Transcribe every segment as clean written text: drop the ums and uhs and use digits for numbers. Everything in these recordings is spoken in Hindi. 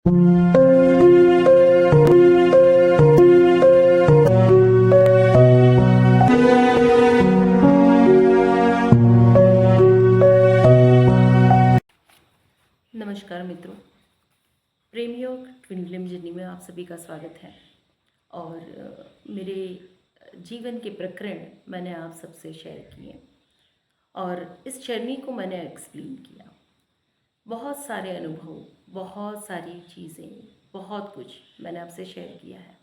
नमस्कार मित्रों, प्रेम योग ट्विन फ्लेम जर्नी में आप सभी का स्वागत है। और मेरे जीवन के प्रकरण मैंने आप सबसे शेयर किए और इस जर्नी को मैंने एक्सप्लेन किया। बहुत सारे अनुभव, बहुत सारी चीज़ें, बहुत कुछ मैंने आपसे शेयर किया है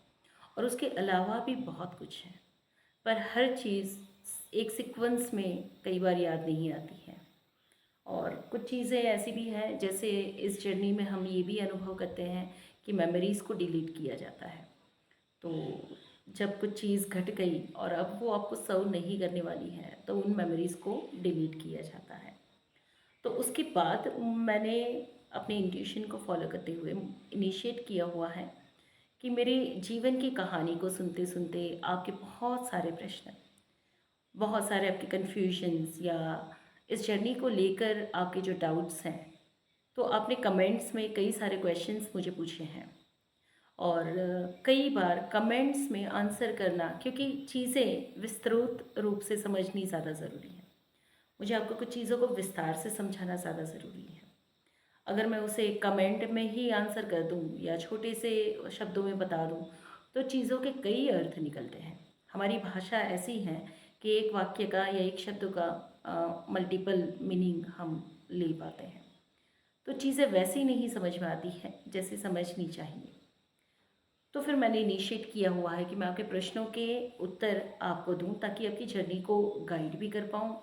और उसके अलावा भी बहुत कुछ है, पर हर चीज़ एक सीक्वेंस में कई बार याद नहीं आती है। और कुछ चीज़ें ऐसी भी हैं, जैसे इस जर्नी में हम ये भी अनुभव करते हैं कि मेमोरीज़ को डिलीट किया जाता है। तो जब कुछ चीज़ घट गई और अब वो आपको सर्व नहीं करने वाली है, तो उन मेमोरीज़ को डिलीट किया जाता है। तो उसके बाद मैंने अपने इंट्यूशन को फॉलो करते हुए इनिशिएट किया हुआ है कि मेरे जीवन की कहानी को सुनते सुनते आपके बहुत सारे प्रश्न, बहुत सारे आपके कन्फ्यूजन्स या इस जर्नी को लेकर आपके जो डाउट्स हैं, तो आपने कमेंट्स में कई सारे क्वेश्चंस मुझे पूछे हैं। और कई बार कमेंट्स में आंसर करना, क्योंकि चीज़ें विस्तृत रूप से समझनी ज़्यादा ज़रूरी है। मुझे आपको कुछ चीज़ों को विस्तार से समझाना ज़्यादा ज़रूरी है। अगर मैं उसे कमेंट में ही आंसर कर दूं या छोटे से शब्दों में बता दूं, तो चीज़ों के कई अर्थ निकलते हैं। हमारी भाषा ऐसी है कि एक वाक्य का या एक शब्द का मल्टीपल मीनिंग हम ले पाते हैं। तो चीज़ें वैसी नहीं समझ में आती हैं जैसे समझनी चाहिए। तो फिर मैंने इनिशिएट किया हुआ है कि मैं आपके प्रश्नों के उत्तर आपको दूं, ताकि आपकी जर्नी को गाइड भी कर पाऊँ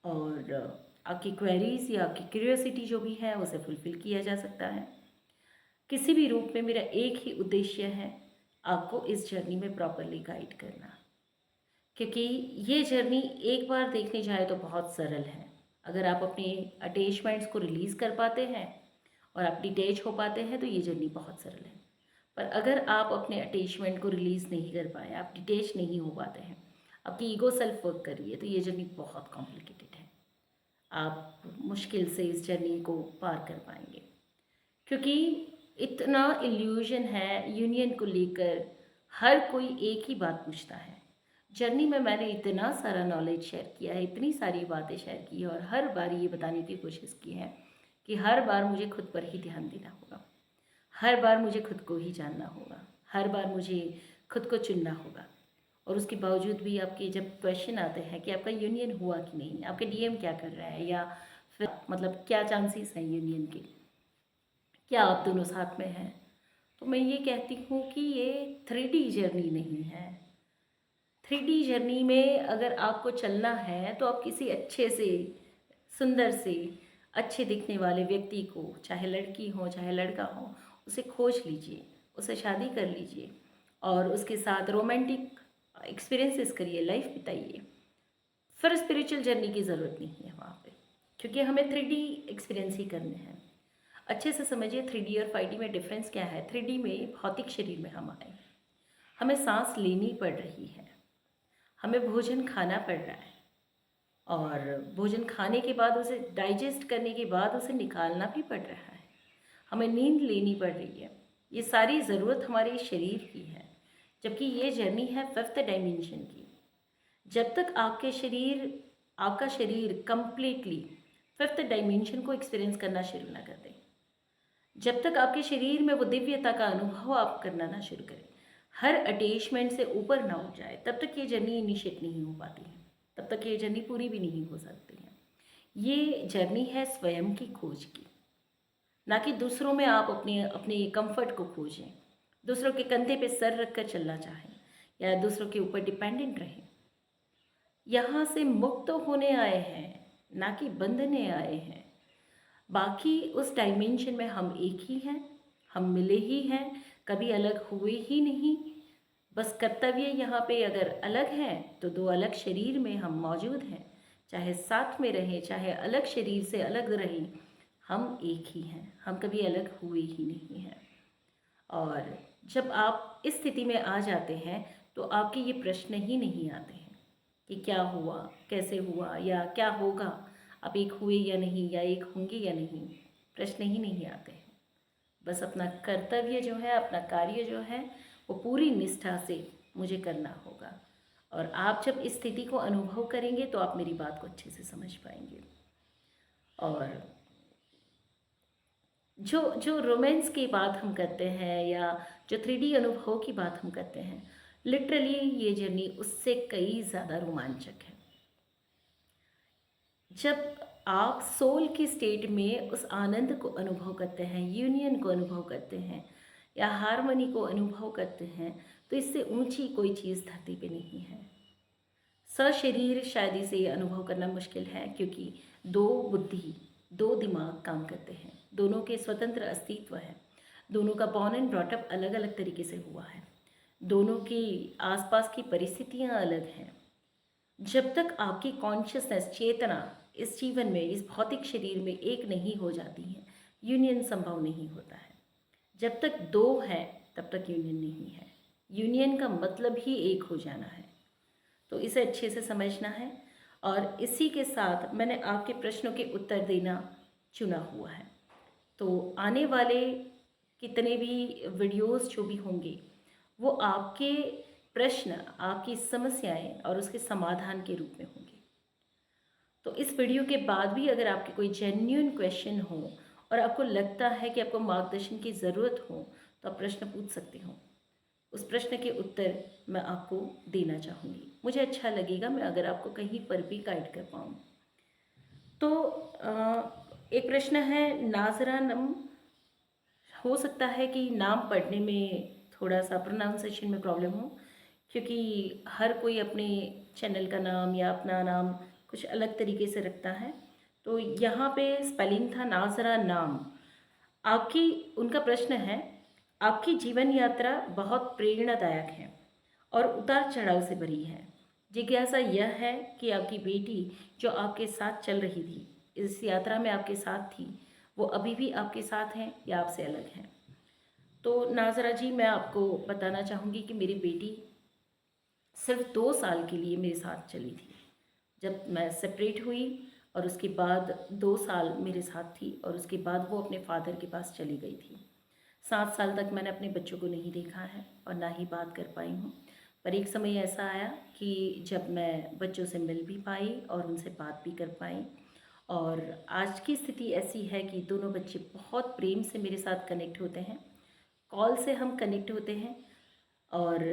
और आपकी क्वेरीज या आपकी क्यूरियोसिटी जो भी है उसे फुलफ़िल किया जा सकता है। किसी भी रूप में मेरा एक ही उद्देश्य है, आपको इस जर्नी में प्रॉपरली गाइड करना। क्योंकि ये जर्नी एक बार देखने जाए तो बहुत सरल है। अगर आप अपने अटैचमेंट्स को रिलीज़ कर पाते हैं और आप डिटैच हो पाते हैं, तो ये जर्नी बहुत सरल है। पर अगर आप अपने अटैचमेंट को रिलीज़ नहीं कर पाए, आप डिटैच नहीं हो पाते हैं, आपकी ईगो सेल्फ वर्क कर रही है, तो ये जर्नी बहुत कॉम्प्लिकेटेड है। आप मुश्किल से इस जर्नी को पार कर पाएंगे, क्योंकि इतना इल्यूजन है यूनियन को लेकर। हर कोई एक ही बात पूछता है। जर्नी में मैंने इतना सारा नॉलेज शेयर किया है, इतनी सारी बातें शेयर की है और हर बार ये बताने की कोशिश की है कि हर बार मुझे खुद पर ही ध्यान देना होगा, हर बार मुझे खुद को ही जानना होगा, हर बार मुझे खुद को चुनना होगा। और उसके बावजूद भी आपके जब क्वेश्चन आते हैं कि आपका यूनियन हुआ कि नहीं, आपके डीएम क्या कर रहा है, या फिर मतलब क्या चांसेस हैं यूनियन के, क्या आप दोनों साथ में हैं, तो मैं ये कहती हूँ कि ये 3D जर्नी नहीं है। 3D जर्नी में अगर आपको चलना है, तो आप किसी अच्छे से, सुंदर से, अच्छे दिखने वाले व्यक्ति को, चाहे लड़की हो चाहे लड़का हो, उसे खोज लीजिए, उसे शादी कर लीजिए और उसके साथ रोमांटिक एक्सपीरियंसेस करिए, लाइफ बिताइए। फिर स्पिरिचुअल जर्नी की ज़रूरत नहीं है वहाँ पे, क्योंकि हमें 3D एक्सपीरियंस ही करने हैं। अच्छे से समझिए 3D और 5D में डिफरेंस क्या है। 3D में भौतिक शरीर में हम आए, हमें सांस लेनी पड़ रही है, हमें भोजन खाना पड़ रहा है और भोजन खाने के बाद उसे डाइजेस्ट करने के बाद उसे निकालना भी पड़ रहा है, हमें नींद लेनी पड़ रही है। ये सारी ज़रूरत हमारे शरीर की है, जबकि ये जर्नी है 5th डायमेंशन की। जब तक आपका शरीर कंप्लीटली 5th डायमेंशन को एक्सपीरियंस करना शुरू ना कर दे, जब तक आपके शरीर में वो दिव्यता का अनुभव आप करना ना शुरू करें, हर अटैचमेंट से ऊपर ना हो जाए, तब तक ये जर्नी इनिशिएट नहीं हो पाती है, तब तक ये जर्नी पूरी भी नहीं हो सकती है। ये जर्नी है स्वयं की खोज की, ना कि दूसरों में आप अपने अपने कंफर्ट को खोजें, दूसरों के कंधे पे सर रख कर चलना चाहें या दूसरों के ऊपर डिपेंडेंट रहें। यहाँ से मुक्त होने आए हैं, ना कि बंधने आए हैं। बाकी उस डायमेंशन में हम एक ही हैं, हम मिले ही हैं, कभी अलग हुए ही नहीं। बस कर्तव्य यहाँ पे अगर अलग हैं, तो दो अलग शरीर में हम मौजूद हैं, चाहे साथ में रहें चाहे अलग शरीर से अलग रहें, हम एक ही हैं, हम कभी अलग हुए ही नहीं हैं। और जब आप इस स्थिति में आ जाते हैं, तो आपके ये प्रश्न ही नहीं आते हैं कि क्या हुआ, कैसे हुआ या क्या होगा, आप एक हुए या नहीं, या एक होंगे या नहीं, प्रश्न ही नहीं आते हैं। बस अपना कर्तव्य जो है, अपना कार्य जो है वो पूरी निष्ठा से मुझे करना होगा। और आप जब इस स्थिति को अनुभव करेंगे तो आप मेरी बात को अच्छे से समझ पाएंगे। और जो जो रोमांस की बात हम करते हैं या जो 3D अनुभव की बात हम करते हैं, लिटरली ये जर्नी उससे कई ज़्यादा रोमांचक है। जब आप सोल की स्टेट में उस आनंद को अनुभव करते हैं, यूनियन को अनुभव करते हैं या हारमोनी को अनुभव करते हैं, तो इससे ऊंची कोई चीज़ धरती पे नहीं है। सशरीर शायद इसे अनुभव करना मुश्किल है, क्योंकि दो बुद्धि, दो दिमाग काम करते हैं, दोनों के स्वतंत्र अस्तित्व है, दोनों का बॉर्न एंड ब्रॉटअप अलग अलग तरीके से हुआ है, दोनों की आसपास की परिस्थितियाँ अलग हैं। जब तक आपकी कॉन्शियसनेस, चेतना इस जीवन में, इस भौतिक शरीर में एक नहीं हो जाती है, यूनियन संभव नहीं होता है। जब तक दो है तब तक यूनियन नहीं है। यूनियन का मतलब ही एक हो जाना है। तो इसे अच्छे से समझना है। और इसी के साथ मैंने आपके प्रश्नों के उत्तर देना चुना हुआ है। तो आने वाले कितने भी वीडियोस जो भी होंगे वो आपके प्रश्न, आपकी समस्याएं और उसके समाधान के रूप में होंगे। तो इस वीडियो के बाद भी अगर आपके कोई जेन्युइन क्वेश्चन हो और आपको लगता है कि आपको मार्गदर्शन की ज़रूरत हो, तो आप प्रश्न पूछ सकते हो। उस प्रश्न के उत्तर मैं आपको देना चाहूँगी। मुझे अच्छा लगेगा मैं अगर आपको कहीं पर भी गाइड कर पाऊँ। तो एक प्रश्न है, नाजरा नम, हो सकता है कि नाम पढ़ने में थोड़ा सा प्रोनाउंसिएशन में प्रॉब्लम हो, क्योंकि हर कोई अपने चैनल का नाम या अपना नाम कुछ अलग तरीके से रखता है। तो यहाँ पे स्पेलिंग था नाजरा नाम। आपकी, उनका प्रश्न है, आपकी जीवन यात्रा बहुत प्रेरणादायक है और उतार चढ़ाव से भरी है। जिज्ञासा यह है कि आपकी बेटी जो आपके साथ चल रही थी, इस यात्रा में आपके साथ थी, वो अभी भी आपके साथ हैं या आपसे अलग हैं। तो नाजरा जी, मैं आपको बताना चाहूँगी कि मेरी बेटी सिर्फ 2 साल के लिए मेरे साथ चली थी। जब मैं सेपरेट हुई और उसके बाद 2 साल मेरे साथ थी और उसके बाद वो अपने फादर के पास चली गई थी। 7 साल तक मैंने अपने बच्चों को नहीं देखा है और ना ही बात कर पाई हूँ। पर एक समय ऐसा आया कि जब मैं बच्चों से मिल भी पाई और उनसे बात भी कर पाई। और आज की स्थिति ऐसी है कि दोनों बच्चे बहुत प्रेम से मेरे साथ कनेक्ट होते हैं, कॉल से हम कनेक्ट होते हैं। और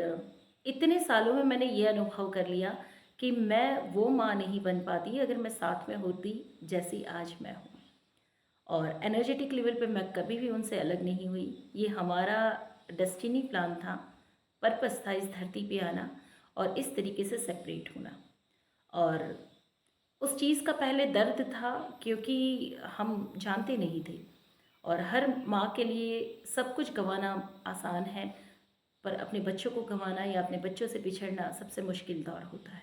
इतने सालों में मैंने ये अनुभव कर लिया कि मैं वो माँ नहीं बन पाती अगर मैं साथ में होती जैसी आज मैं हूँ। और एनर्जेटिक लेवल पे मैं कभी भी उनसे अलग नहीं हुई। ये हमारा डेस्टिनी प्लान था, पर्पस था इस धरती पे आना और इस तरीके से सेपरेट होना। और उस चीज़ का पहले दर्द था क्योंकि हम जानते नहीं थे। और हर माँ के लिए सब कुछ गंवाना आसान है, पर अपने बच्चों को गंवाना या अपने बच्चों से बिछड़ना सबसे मुश्किल दौर होता है।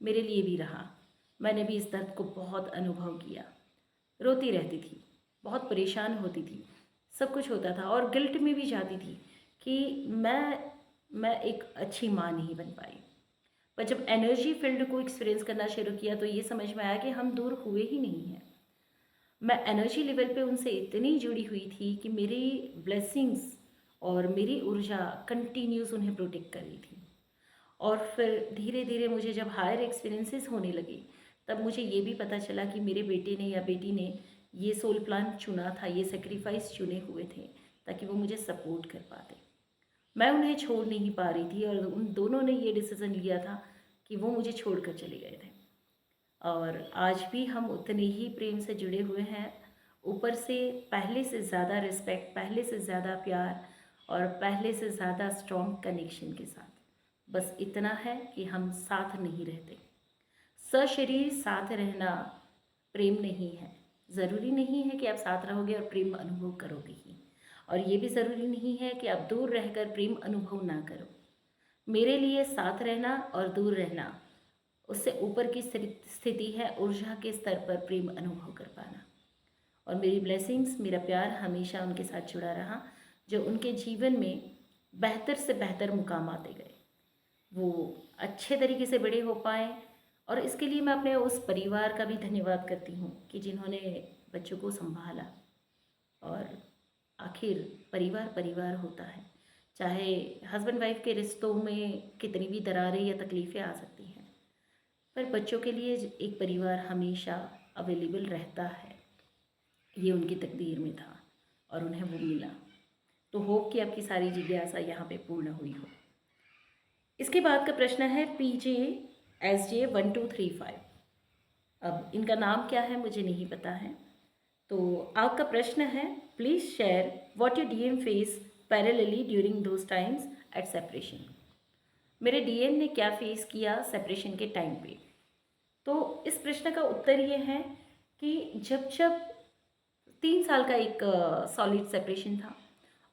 मेरे लिए भी रहा। मैंने भी इस दर्द को बहुत अनुभव किया। रोती रहती थी, बहुत परेशान होती थी, सब कुछ होता था और गिल्ट में भी जाती थी कि मैं एक अच्छी माँ नहीं बन पाई। पर जब एनर्जी फील्ड को एक्सपीरियंस करना शुरू किया तो ये समझ में आया कि हम दूर हुए ही नहीं हैं। मैं एनर्जी लेवल पे उनसे इतनी जुड़ी हुई थी कि मेरी ब्लेसिंग्स और मेरी ऊर्जा कंटिन्यूस उन्हें प्रोटेक्ट कर रही थी। और फिर धीरे धीरे मुझे जब हायर एक्सपीरियंसेस होने लगे, तब मुझे ये भी पता चला कि मेरे बेटे ने या बेटी ने ये सोल प्लान चुना था, ये सेक्रीफाइस चुने हुए थे ताकि वो मुझे सपोर्ट कर पाते। मैं उन्हें छोड़ नहीं पा रही थी और उन दोनों ने ये डिसीज़न लिया था कि वो मुझे छोड़कर चले गए थे। और आज भी हम उतने ही प्रेम से जुड़े हुए हैं, ऊपर से पहले से ज़्यादा रिस्पेक्ट, पहले से ज़्यादा प्यार और पहले से ज़्यादा स्ट्रॉन्ग कनेक्शन के साथ। बस इतना है कि हम साथ नहीं रहते। सशरीर साथ रहना प्रेम नहीं है। ज़रूरी नहीं है कि आप साथ रहोगे और प्रेम अनुभव करोगे ही, और ये भी ज़रूरी नहीं है कि आप दूर रहकर प्रेम अनुभव ना करो। मेरे लिए साथ रहना और दूर रहना, उससे ऊपर की स्थिति है ऊर्जा के स्तर पर प्रेम अनुभव कर पाना। और मेरी ब्लेसिंग्स, मेरा प्यार हमेशा उनके साथ जुड़ा रहा, जो उनके जीवन में बेहतर से बेहतर मुकाम आते गए, वो अच्छे तरीके से बड़े हो पाए। और इसके लिए मैं अपने उस परिवार का भी धन्यवाद करती हूँ कि जिन्होंने बच्चों को संभाला। और आखिर परिवार परिवार होता है, चाहे हस्बैंड वाइफ के रिश्तों में कितनी भी दरारें या तकलीफ़ें आ सकती हैं, पर बच्चों के लिए एक परिवार हमेशा अवेलेबल रहता है। ये उनकी तकदीर में था और उन्हें वो मिला। तो होप कि आपकी सारी जिज्ञासा यहाँ पे पूर्ण हुई हो। इसके बाद का प्रश्न है PJSJ1235। अब इनका नाम क्या है मुझे नहीं पता है। तो आपका प्रश्न है, please share what your DM face parallelly during those times at separation. मेरे डीएम ने क्या फेस किया सेपरेशन के टाइम पे। तो इस प्रश्न का उत्तर ये है कि जब जब 3 साल का एक सॉलिड सेपरेशन था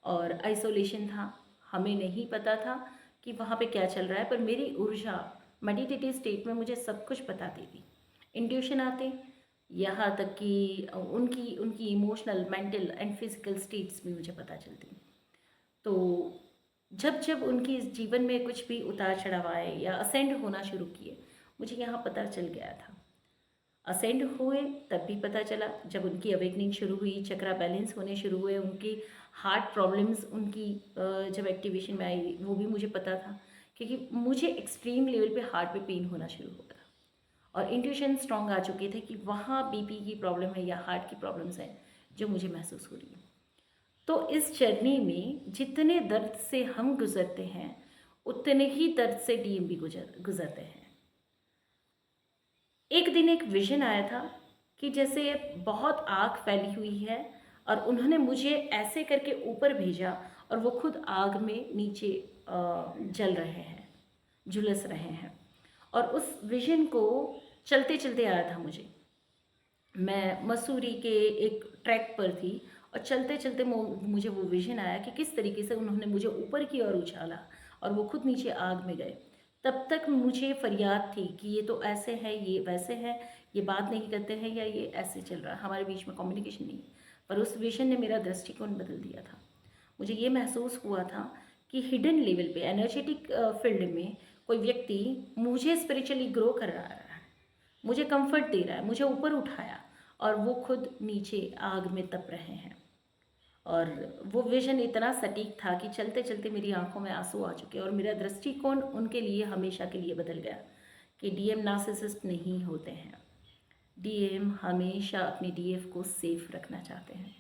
और आइसोलेशन था, हमें नहीं पता था कि वहाँ पे क्या चल रहा है, पर मेरी ऊर्जा मेडिटेटिव स्टेट में मुझे सब कुछ बताती थी। इंट्यूशन आते, यहाँ तक कि उनकी उनकी emotional, mental and physical states भी मुझे पता चलती। तो जब जब उनके इस जीवन में कुछ भी उतार चढ़ाव आए या असेंड होना शुरू किए, मुझे यहाँ पता चल गया था। असेंड हुए तब भी पता चला जब उनकी अवेकनिंग शुरू हुई, चक्रा बैलेंस होने शुरू हुए, उनकी हार्ट प्रॉब्लम्स उनकी जब एक्टिवेशन में आई वो भी मुझे पता था, क्योंकि मुझे एक्सट्रीम लेवल पे हार्ट पे पेन होना शुरू हो गया और इंट्यूशन स्ट्रॉन्ग आ चुके थे कि वहाँ बीपी की प्रॉब्लम है या हार्ट की प्रॉब्लम्स हैं जो मुझे महसूस हो रही है। तो इस जर्नी में जितने दर्द से हम गुजरते हैं उतने ही दर्द से डीएम भी गुजरते हैं। एक दिन एक विजन आया था कि जैसे बहुत आग फैली हुई है और उन्होंने मुझे ऐसे करके ऊपर भेजा और वो खुद आग में नीचे जल रहे हैं, झुलस रहे हैं। और उस विजन को चलते चलते आया था मुझे। मैं मसूरी के एक ट्रैक पर थी और चलते चलते मुझे वो विजन आया कि किस तरीके से उन्होंने मुझे ऊपर की ओर उछाला और वो खुद नीचे आग में गए। तब तक मुझे फरियाद थी कि ये तो ऐसे है, ये वैसे है, ये बात नहीं करते हैं या ये ऐसे चल रहा है, हमारे बीच में कम्युनिकेशन नहीं। पर उस विजन ने मेरा दृष्टिकोण बदल दिया था। मुझे ये महसूस हुआ था कि हिडन लेवल पे एनर्जेटिक फील्ड में कोई व्यक्ति मुझे स्पिरिचुअली ग्रो कर रहा है, मुझे कंफर्ट दे रहा है, मुझे ऊपर उठाया और वो खुद नीचे आग में तप रहे हैं। और वो विजन इतना सटीक था कि चलते चलते मेरी आंखों में आंसू आ चुके और मेरा दृष्टिकोण उनके लिए हमेशा के लिए बदल गया कि डीएम नार्सिसिस्ट नहीं होते हैं। डीएम हमेशा अपनी डीएफ को सेफ रखना चाहते हैं,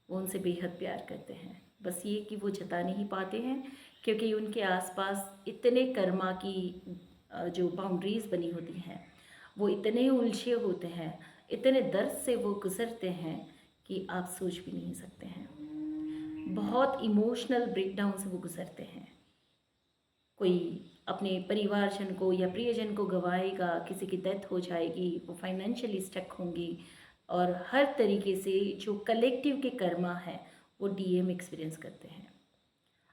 वो उनसे बेहद प्यार करते हैं। बस ये कि वो जता नहीं पाते हैं क्योंकि उनके आसपास इतने कर्मा की जो बाउंड्रीज बनी होती हैं वो इतने उलझे होते हैं, इतने दर्द से वो गुजरते हैं कि आप सोच भी नहीं सकते हैं। बहुत इमोशनल ब्रेकडाउन से वो गुजरते हैं। कोई अपने परिवारजन को या प्रियजन को गंवाएगा, किसी की डेथ हो जाएगी, वो फाइनेंशियली स्टक होंगी और हर तरीके से जो कलेक्टिव के कर्मा है वो डीएम एक्सपीरियंस करते हैं।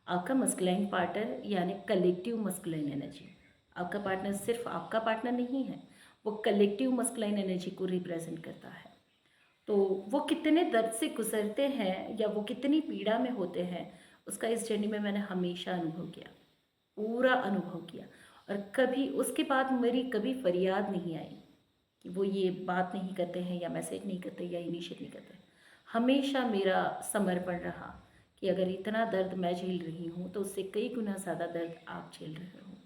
आपका मस्कुलाइन पार्टनर यानी कलेक्टिव मस्कुलाइन एनर्जी, आपका पार्टनर सिर्फ आपका पार्टनर नहीं है, वो कलेक्टिव मस्कुलाइन एनर्जी को रिप्रेजेंट करता है। तो वो कितने दर्द से गुजरते हैं या वो कितनी पीड़ा में होते हैं उसका इस जर्नी में मैंने हमेशा अनुभव किया, पूरा अनुभव किया। और कभी उसके बाद मेरी कभी फरियाद नहीं आई कि वो ये बात नहीं करते हैं या मैसेज नहीं करते या इनिशिएट नहीं करते। हमेशा मेरा समर्पण रहा कि अगर इतना दर्द मैं झेल रही हूँ तो उससे कई गुना ज़्यादा दर्द आप झेल रहे हो,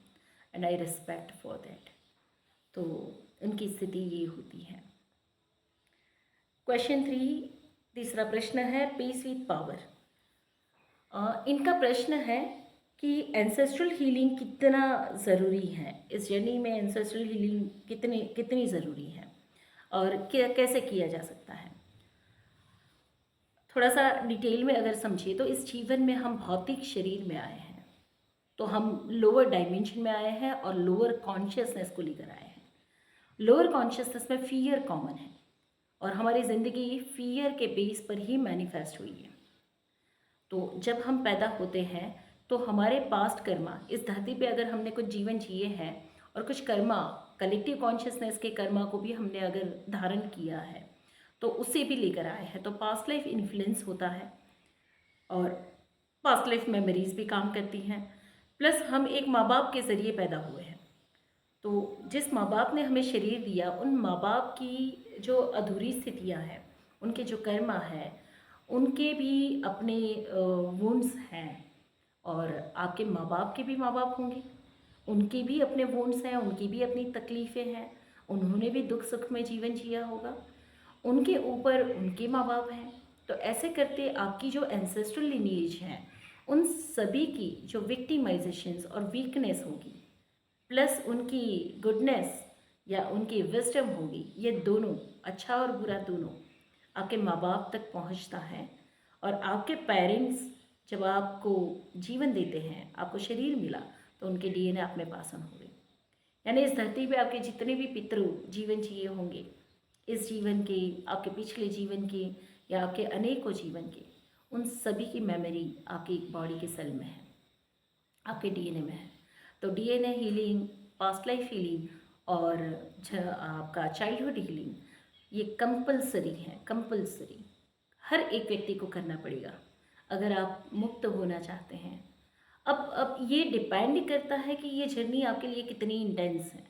and I respect for that. तो उनकी स्थिति ये होती है। क्वेश्चन 3, तीसरा प्रश्न है पीस विद पावर। इनका प्रश्न है कि एंसेस्ट्रल हीलिंग कितना ज़रूरी है, इस जर्नी में एंसेस्ट्रल हीलिंग कितनी ज़रूरी है और कैसे किया जा सकता है। थोड़ा सा डिटेल में अगर समझिए तो इस जीवन में हम भौतिक शरीर में आए हैं, तो हम लोअर डायमेंशन में आए हैं और लोअर कॉन्शियसनेस को लेकर आए हैं। लोअर कॉन्शियसनेस में फियर कॉमन है और हमारी ज़िंदगी फियर के बेस पर ही मैनिफेस्ट हुई है। तो जब हम पैदा होते हैं तो हमारे पास्ट कर्मा, इस धरती पे अगर हमने कुछ जीवन जिए हैं और कुछ कर्मा, कलेक्टिव कॉन्शियसनेस के कर्मा को भी हमने अगर धारण किया है तो उसे भी लेकर आए हैं। तो पास्ट लाइफ इन्फ्लुएंस होता है और पास्ट लाइफ मेमोरीज भी काम करती हैं। प्लस हम एक माँ बाप के ज़रिए पैदा हुए हैं, तो जिस माँ बाप ने हमें शरीर दिया उन माँ बाप की जो अधूरी स्थितियाँ हैं, उनके जो कर्मा है, उनके भी अपने वुंड्स हैं, और आपके माँ बाप के भी माँ बाप होंगे, उनके भी अपने वुंड्स हैं, उनकी भी अपनी तकलीफ़ें हैं, उन्होंने भी दुख सुख में जीवन जिया होगा, उनके ऊपर उनके माँ बाप हैं। तो ऐसे करते आपकी जो एंसेस्ट्रल लिनीज हैं, उन सभी की जो विक्टिमाइजेशंस और वीकनेस होगी, प्लस उनकी गुडनेस या उनकी विजडम होगी, ये दोनों, अच्छा और बुरा दोनों, आपके माँ बाप तक पहुँचता है। और आपके पेरेंट्स जब आपको जीवन देते हैं, आपको शरीर मिला, तो उनके डीएनए आप में पास ऑन हुए। यानी इस धरती पे आपके जितने भी पितृ जीवन जिए होंगे, इस जीवन के, आपके पिछले जीवन के, या आपके अनेकों जीवन के, उन सभी की मेमोरी आपकी बॉडी के सेल में है, आपके डीएनए में है। तो DNA healing, past life healing और आपका चाइल्डहुड हीलिंग, ये कंपलसरी है, कंपलसरी हर एक व्यक्ति को करना पड़ेगा अगर आप मुक्त होना चाहते हैं। अब ये डिपेंड करता है कि ये जर्नी आपके लिए कितनी इंटेंस है,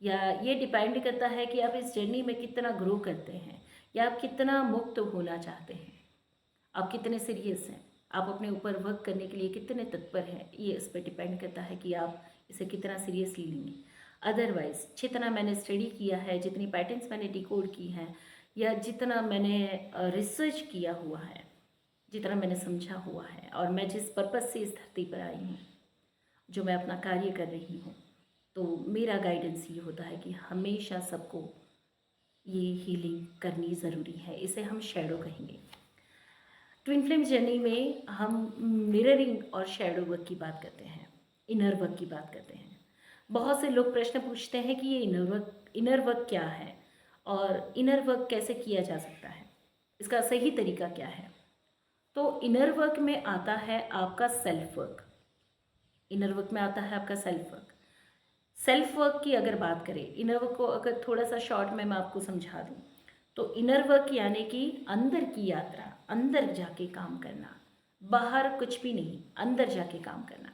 या ये डिपेंड करता है कि आप इस जर्नी में कितना ग्रो करते हैं, या आप कितना मुक्त होना चाहते हैं, आप कितने सीरियस हैं, आप अपने ऊपर वर्क करने के लिए कितने तत्पर हैं। ये इस पर डिपेंड करता है कि आप इसे कितना सीरियसली लेंगे। अदरवाइज़ जितना मैंने स्टडी किया है, जितनी पैटर्न्स मैंने डिकोड की हैं, या जितना मैंने रिसर्च किया हुआ है, जितना मैंने समझा हुआ है, और मैं जिस पर्पज़ से इस धरती पर आई हूँ, जो मैं अपना कार्य कर रही हूँ, तो मेरा गाइडेंस ये होता है कि हमेशा सबको ये हीलिंग करनी ज़रूरी है। इसे हम शैडो कहेंगे। ट्विन फ्लेम जर्नी में हम मिररिंग और शैडो वर्क की बात करते हैं, इनर वर्क की बात करते हैं। बहुत से लोग प्रश्न पूछते हैं कि ये इनर वर्क क्या है, और इनर वर्क कैसे किया जा सकता है, इसका सही तरीका क्या है। तो इनर वर्क में आता है आपका सेल्फ वर्क। इनर वर्क में आता है आपका सेल्फ वर्क। सेल्फ वर्क की अगर बात करें, इनर वर्क को अगर थोड़ा सा शॉर्ट में मैं आपको समझा दूँ, तो इनर वर्क यानी कि अंदर की यात्रा, अंदर जाके काम करना, बाहर कुछ भी नहीं, अंदर जाके काम करना।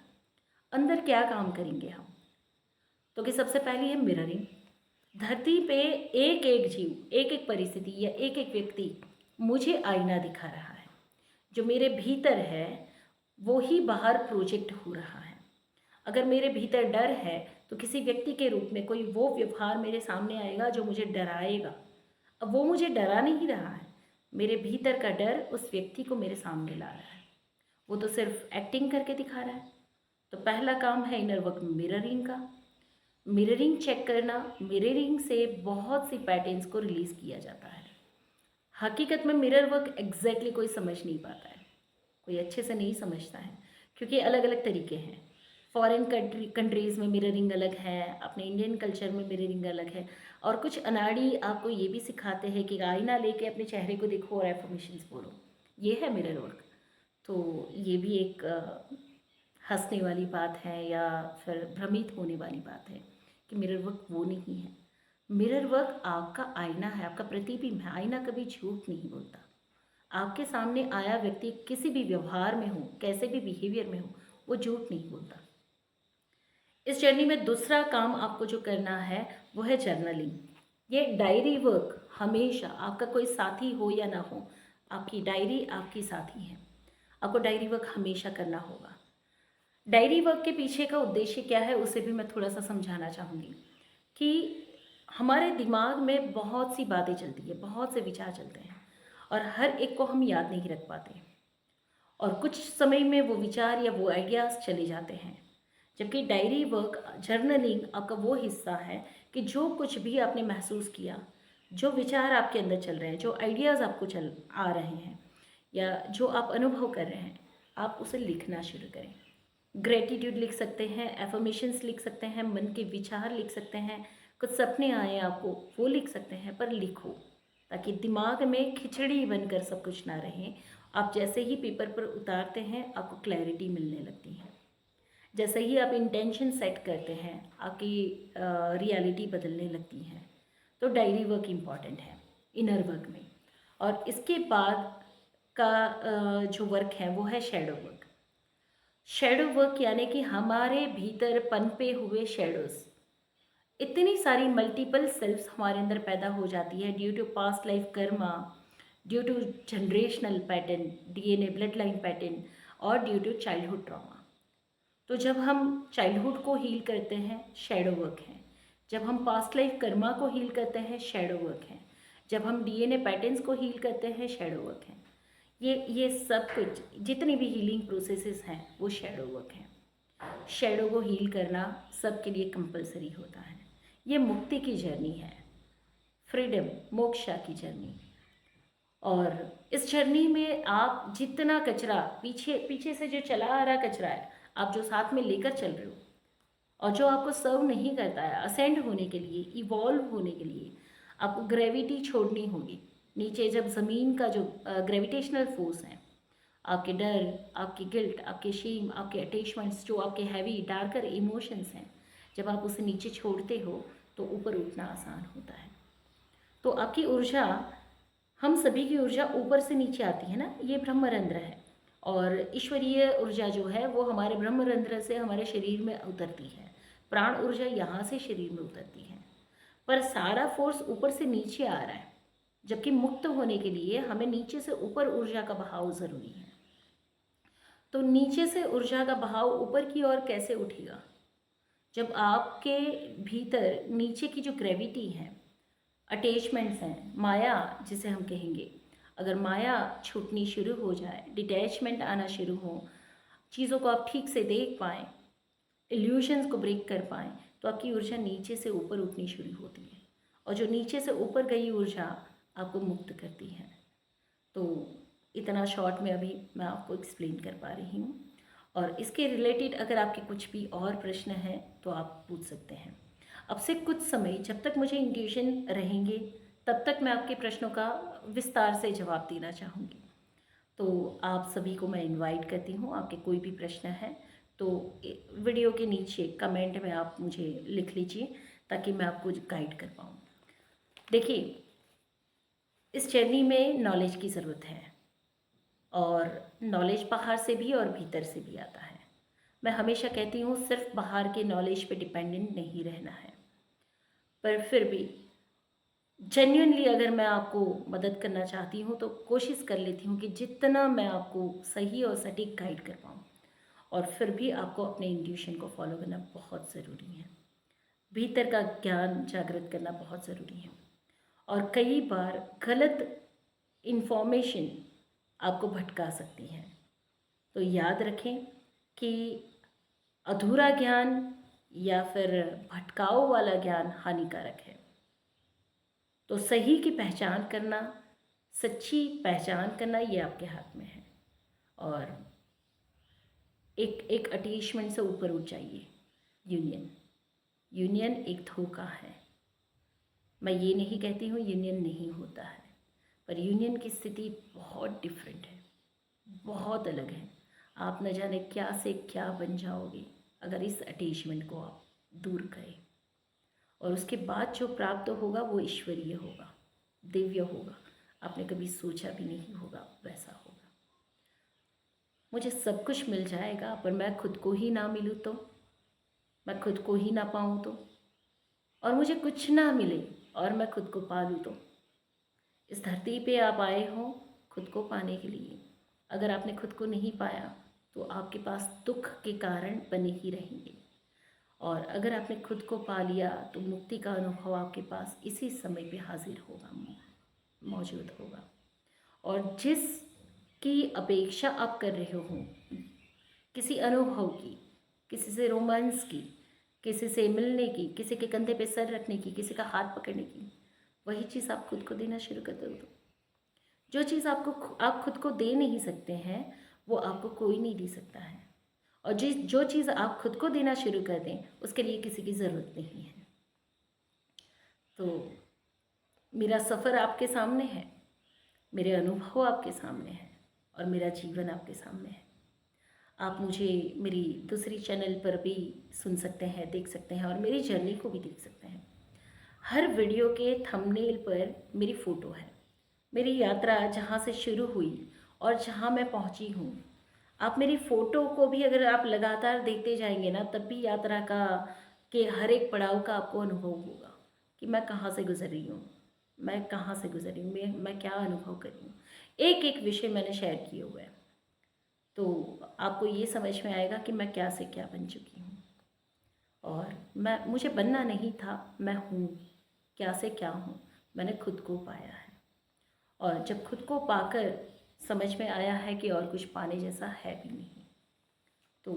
अंदर क्या काम करेंगे हम? तो कि सबसे पहली है मिररिंग। धरती पे एक एक जीव, एक एक परिस्थिति या एक एक व्यक्ति मुझे आईना दिखा रहा है। जो मेरे भीतर है वो ही बाहर प्रोजेक्ट हो रहा है। अगर मेरे भीतर डर है तो किसी व्यक्ति के रूप में कोई वो व्यवहार मेरे सामने आएगा जो मुझे डराएगा। अब वो मुझे डरा नहीं रहा है, मेरे भीतर का डर उस व्यक्ति को मेरे सामने ला रहा है, वो तो सिर्फ एक्टिंग करके दिखा रहा है। तो पहला काम है इनर वर्क मिररिंग का। मिररिंग चेक करना, मिररिंग से बहुत सी पैटर्न्स को रिलीज़ किया जाता है। हकीकत में मिरर वर्क एग्जैक्टली कोई समझ नहीं पाता है, कोई अच्छे से नहीं समझता है, क्योंकि अलग अलग तरीके हैं। फॉरेन कंट्रीज़ में मिररिंग अलग है, अपने इंडियन कल्चर में मिररिंग अलग है, और कुछ अनाड़ी आपको ये भी सिखाते हैं कि आईना लेके अपने चेहरे को देखो और एफर्मेशंस बोलो, ये है मिरर वर्क। तो ये भी एक हंसने वाली बात है या फिर भ्रमित होने वाली बात है कि मिरर वर्क वो नहीं है। मिरर वर्क आपका आईना है, आपका प्रतिबिंब है। आईना कभी झूठ नहीं बोलता। आपके सामने आया व्यक्ति किसी भी व्यवहार में हो, कैसे भी बिहेवियर में हो, वो झूठ नहीं बोलता। इस जर्नी में दूसरा काम आपको जो करना है वो है जर्नलिंग। ये डायरी वर्क हमेशा, आपका कोई साथी हो या ना हो, आपकी डायरी आपकी साथी है। आपको डायरी वर्क हमेशा करना होगा। डायरी वर्क के पीछे का उद्देश्य क्या है उसे भी मैं थोड़ा सा समझाना चाहूँगी कि हमारे दिमाग में बहुत सी बातें चलती है, बहुत से विचार चलते हैं, और हर एक को हम याद नहीं रख पाते, और कुछ समय में वो विचार या वो आइडियाज़ चले जाते हैं। जबकि डायरी वर्क, जर्नलिंग आपका वो हिस्सा है कि जो कुछ भी आपने महसूस किया, जो विचार आपके अंदर चल रहे हैं, जो आइडियाज़ आपको चल आ रहे हैं, या जो आप अनुभव कर रहे हैं, आप उसे लिखना शुरू करें। ग्रेटिट्यूड लिख सकते हैं, एफर्मेशंस लिख सकते हैं, मन के विचार लिख सकते हैं, कुछ सपने आए आपको वो लिख सकते हैं, पर लिखो, ताकि दिमाग में खिचड़ी बनकर सब कुछ ना रहे। आप जैसे ही पेपर पर उतारते हैं आपको क्लैरिटी मिलने लगती है। जैसे ही आप इंटेंशन सेट करते हैं आपकी रियलिटी बदलने लगती है। तो डायरी वर्क इम्पॉर्टेंट है इनर वर्क में। और इसके बाद का जो वर्क है वो है शैडो वर्क। शैडो वर्क यानी कि हमारे भीतर पनपे हुए शैडोज, इतनी सारी मल्टीपल सेल्फ्स हमारे अंदर पैदा हो जाती है due to past life karma, due to generational pattern, DNA blood line pattern, और ड्यू टू चाइल्डहुड ट्रॉमा। तो जब हम चाइल्डहुड को हील करते हैं, शैडो वर्क है। जब हम पास्ट लाइफ कर्मा को हील करते हैं, शैडो वर्क है। जब हम डीएनए पैटर्न्स को हील करते हैं, शैडो वर्क है। ये सब कुछ जितनी भी हीलिंग प्रोसेसेस हैं वो शैडो वर्क है। शैडो को हील करना सबके लिए कंपलसरी होता है। ये मुक्ति की जर्नी है, फ्रीडम, मोक्षा की जर्नी। और इस जर्नी में आप जितना कचरा पीछे पीछे से जो चला आ रहा कचरा है, आप जो साथ में लेकर चल रहे हो और जो आपको सर्व नहीं करता है, असेंड होने के लिए, इवॉल्व होने के लिए आपको ग्रेविटी छोड़नी होगी। नीचे जब ज़मीन का जो ग्रेविटेशनल फोर्स है, आपके डर, आपकी गिल्ट, आपके शेम, आपके अटैचमेंट्स, जो आपके हैवी डार्कर इमोशंस हैं, जब आप उसे नीचे छोड़ते हो तो ऊपर उठना आसान होता है। तो आपकी ऊर्जा, हम सभी की ऊर्जा ऊपर से नीचे आती है ना, ये ब्रह्मरंध्र है। और ईश्वरीय ऊर्जा जो है वो हमारे ब्रह्मरंध्र से हमारे शरीर में उतरती है। प्राण ऊर्जा यहाँ से शरीर में उतरती है, पर सारा फोर्स ऊपर से नीचे आ रहा है। जबकि मुक्त होने के लिए हमें नीचे से ऊपर ऊर्जा का बहाव ज़रूरी है। तो नीचे से ऊर्जा का बहाव ऊपर की ओर कैसे उठेगा? जब आपके भीतर नीचे की जो ग्रेविटी है, अटैचमेंट्स हैं, माया जिसे हम कहेंगे, अगर माया छूटनी शुरू हो जाए, डिटैचमेंट आना शुरू हो, चीज़ों को आप ठीक से देख पाएँ, इल्यूशंस को ब्रेक कर पाएँ, तो आपकी ऊर्जा नीचे से ऊपर उठनी शुरू होती है। और जो नीचे से ऊपर गई ऊर्जा आपको मुक्त करती है। तो इतना शॉर्ट में अभी मैं आपको एक्सप्लेन कर पा रही हूँ। और इसके रिलेटेड अगर आपके कुछ भी और प्रश्न हैं तो आप पूछ सकते हैं। अब से कुछ समय जब तक मुझे इंट्यूशन रहेंगे तब तक मैं आपके प्रश्नों का विस्तार से जवाब देना चाहूँगी। तो आप सभी को मैं इनवाइट करती हूँ, आपके कोई भी प्रश्न है तो वीडियो के नीचे कमेंट में आप मुझे लिख लीजिए ताकि मैं आपको गाइड कर पाऊँ। देखिए, इस जर्नी में नॉलेज की ज़रूरत है और नॉलेज बाहर से भी और भीतर से भी आता है। मैं हमेशा कहती हूँ सिर्फ बाहर के नॉलेज पे डिपेंडेंट नहीं रहना है, पर फिर भी जेन्युइनली अगर मैं आपको मदद करना चाहती हूँ तो कोशिश कर लेती हूँ कि जितना मैं आपको सही और सटीक गाइड कर पाऊँ। और फिर भी आपको अपने इंट्यूशन को फॉलो करना बहुत ज़रूरी है। भीतर का ज्ञान जागृत करना बहुत ज़रूरी है। और कई बार गलत इन्फॉर्मेशन आपको भटका सकती है। तो याद रखें कि अधूरा ज्ञान या फिर भटकाव वाला ज्ञान हानिकारक है। तो सही की पहचान करना, सच्ची पहचान करना, ये आपके हाथ में है। और एक अटैचमेंट से ऊपर उठ जाइए। यूनियन एक धोखा है। मैं ये नहीं कहती हूँ यूनियन नहीं होता है, पर यूनियन की स्थिति बहुत डिफरेंट है, बहुत अलग है। आप न जाने क्या से क्या बन जाओगे अगर इस अटैचमेंट को आप दूर करें। और उसके बाद जो प्राप्त होगा वो ईश्वरीय होगा, दिव्य होगा। आपने कभी सोचा भी नहीं होगा वैसा होगा। मुझे सब कुछ मिल जाएगा पर मैं खुद को ही ना मिलूँ तो, मैं खुद को ही ना पाऊँ तो, और मुझे कुछ ना मिले और मैं खुद को पा लूँ तो। इस धरती पे आप आए हो खुद को पाने के लिए। अगर आपने खुद को नहीं पाया तो आपके पास दुख के कारण बने ही रहेंगे। और अगर आपने खुद को पा लिया तो मुक्ति का अनुभव आपके पास इसी समय पे हाजिर होगा, मौजूद होगा। और जिसकी अपेक्षा आप कर रहे हो, किसी अनुभव की, किसी से रोमांस की, किसी से मिलने की, किसी के कंधे पे सर रखने की, किसी का हाथ पकड़ने की, वही चीज़ आप खुद को देना शुरू कर दो। जो चीज़ आप खुद को दे नहीं सकते हैं वो आपको कोई नहीं दे सकता है। और जो चीज़ आप खुद को देना शुरू कर दें उसके लिए किसी की ज़रूरत नहीं है। तो मेरा सफ़र आपके सामने है, मेरे अनुभव आपके सामने हैं और मेरा जीवन आपके सामने है। आप मुझे मेरी दूसरी चैनल पर भी सुन सकते हैं, देख सकते हैं और मेरी जर्नी को भी देख सकते हैं। हर वीडियो के थंबनेल पर मेरी फ़ोटो है, मेरी यात्रा जहाँ से शुरू हुई और जहाँ मैं पहुँची हूँ। आप मेरी फ़ोटो को भी अगर आप लगातार देखते जाएंगे ना, तब भी यात्रा का के हर एक पड़ाव का आपको अनुभव होगा कि मैं कहाँ से गुजर रही हूँ, मैं कहाँ से गुजरी हूँ, मैं क्या अनुभव करी हूँ, एक एक विषय मैंने शेयर किए हुए हैं। तो आपको ये समझ में आएगा कि मैं क्या से क्या बन चुकी हूँ। और मुझे बनना नहीं था, मैं हूँ, क्या से क्या हूँ, मैंने खुद को पाया है। और जब खुद को पाकर समझ में आया है कि और कुछ पाने जैसा है भी नहीं। तो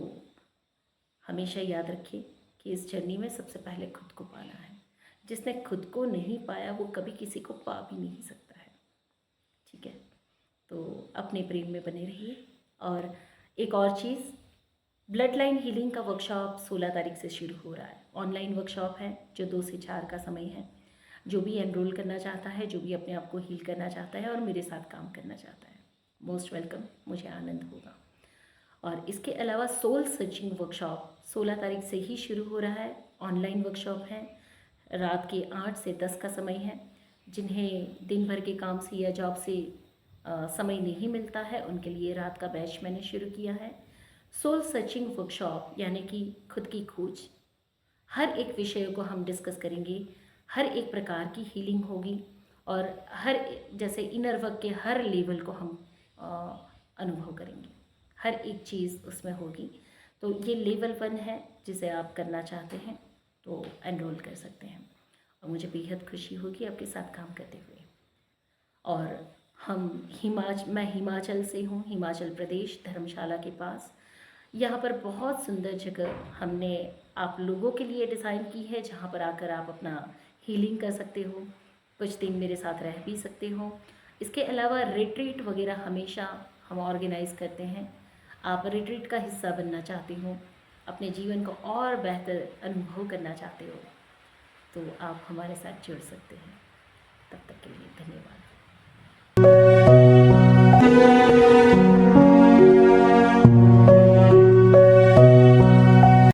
हमेशा याद रखिए कि इस जर्नी में सबसे पहले खुद को पाना है। जिसने खुद को नहीं पाया वो कभी किसी को पा भी नहीं सकता है। ठीक है, तो अपने प्रेम में बने रहिए। और एक और चीज़, ब्लड लाइन हीलिंग का वर्कशॉप 16 तारीख से शुरू हो रहा है। ऑनलाइन वर्कशॉप है जो 2 से 4 का समय है। जो भी एनरोल करना चाहता है, जो भी अपने आप को हील करना चाहता है और मेरे साथ काम करना चाहता है, मोस्ट वेलकम, मुझे आनंद होगा। और इसके अलावा सोल सर्चिंग वर्कशॉप 16 तारीख से ही शुरू हो रहा है। ऑनलाइन वर्कशॉप है, रात के 8 से 10 का समय है। जिन्हें दिन भर के काम से या जॉब से समय नहीं मिलता है, उनके लिए रात का बैच मैंने शुरू किया है। सोल सर्चिंग वर्कशॉप यानी कि खुद की खोज, हर एक विषय को हम डिस्कस करेंगे, हर एक प्रकार की हीलिंग होगी और जैसे इनर वर्क के हर लेवल को हम अनुभव करेंगे, हर एक चीज़ उसमें होगी। तो ये लेवल 1 है, जिसे आप करना चाहते हैं तो एनरोल कर सकते हैं और मुझे बेहद खुशी होगी आपके साथ काम करते हुए। और मैं हिमाचल से हूँ, हिमाचल प्रदेश, धर्मशाला के पास। यहाँ पर बहुत सुंदर जगह हमने आप लोगों के लिए डिज़ाइन की है, जहाँ पर आकर आप अपना हीलिंग कर सकते हो, कुछ दिन मेरे साथ रह भी सकते हो। इसके अलावा रिट्रीट वगैरह हमेशा हम ऑर्गेनाइज़ करते हैं। आप रिट्रीट का हिस्सा बनना चाहते हो, अपने जीवन को और बेहतर अनुभव करना चाहते हो, तो आप हमारे साथ जुड़ सकते हैं। तब तक के लिए धन्यवाद।